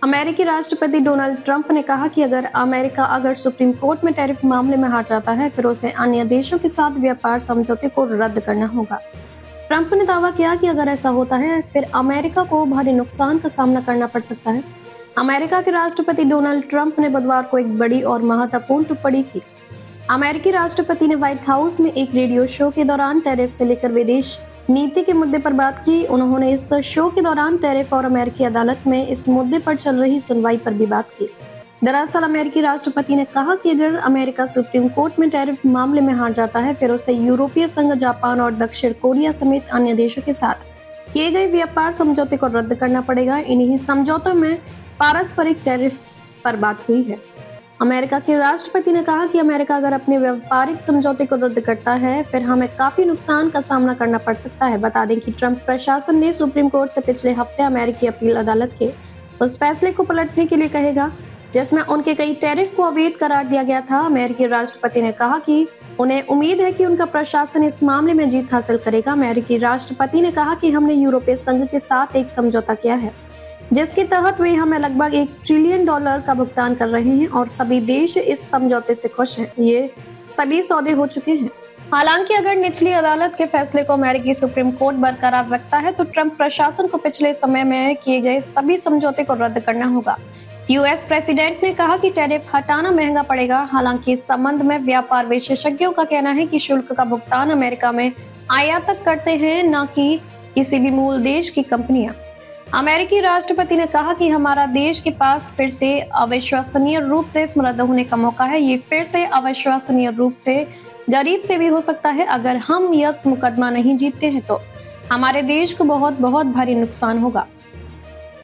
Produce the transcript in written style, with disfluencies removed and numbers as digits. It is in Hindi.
अमेरिकी राष्ट्रपति डोनाल्ड ट्रंप ने कहा कि अगर सुप्रीम कोर्ट में टैरिफ मामले में हार जाता है, फिर उसे अन्य देशों के साथ व्यापार समझौते को रद्द करना होगा। ट्रंप ने दावा किया कि अगर ऐसा होता है, फिर अमेरिका को भारी नुकसान का सामना करना पड़ सकता है। अमेरिका के राष्ट्रपति डोनाल्ड ट्रंप ने बुधवार को एक बड़ी और महत्वपूर्ण टिप्पणी की। अमेरिकी राष्ट्रपति ने व्हाइट हाउस में एक रेडियो शो के दौरान टैरिफ से लेकर विदेश नीति के मुद्दे पर बात की। उन्होंने इस शो के दौरान टैरिफ और अमेरिकी अदालत में इस मुद्दे पर चल रही सुनवाई पर भी बात की। दरअसल अमेरिकी राष्ट्रपति ने कहा कि अगर अमेरिका सुप्रीम कोर्ट में टैरिफ मामले में हार जाता है, फिर उसे यूरोपीय संघ, जापान और दक्षिण कोरिया समेत अन्य देशों के साथ किए गए व्यापार समझौते को रद्द करना पड़ेगा। इन्हीं समझौतों में पारस्परिक टैरिफ पर बात हुई है। अमेरिका के राष्ट्रपति ने कहा कि अमेरिका अगर अपने व्यापारिक समझौते को रद्द करता है, फिर हमें काफी नुकसान का सामना करना पड़ सकता है। बता दें कि ट्रंप प्रशासन ने सुप्रीम कोर्ट से पिछले हफ्ते अमेरिकी अपील अदालत के उस फैसले को पलटने के लिए कहेगा जिसमें उनके कई टैरिफ को अवैध करार दिया गया था। अमेरिकी राष्ट्रपति ने कहा कि उन्हें उम्मीद है कि उनका प्रशासन इस मामले में जीत हासिल करेगा। अमेरिकी राष्ट्रपति ने कहा कि हमने यूरोपीय संघ के साथ एक समझौता किया है जिसके तहत वे हमें लगभग $1 ट्रिलियन का भुगतान कर रहे हैं और सभी देश इस समझौते से खुश हैं। ये सभी सौदे हो चुके हैं। हालांकि अगर निचली अदालत के फैसले को अमेरिकी सुप्रीम कोर्ट बरकरार रखता है, तो ट्रंप प्रशासन को पिछले समय में किए गए सभी समझौते को रद्द करना होगा। यूएस प्रेसिडेंट ने कहा कि टैरिफ हटाना महंगा पड़ेगा। हालांकि इस संबंध में व्यापार विशेषज्ञों का कहना है कि शुल्क का भुगतान अमेरिका में आयातक करते हैं, न कि किसी भी मूल देश की कंपनियां। अमेरिकी राष्ट्रपति ने कहा कि हमारा देश के पास फिर से अविश्वसनीय रूप से इसमें रद्द होने का मौका है। ये फिर से अविश्वसनीय रूप से गरीब से भी हो सकता है। अगर हम यह मुकदमा नहीं जीतते हैं, तो हमारे देश को बहुत बहुत भारी नुकसान होगा।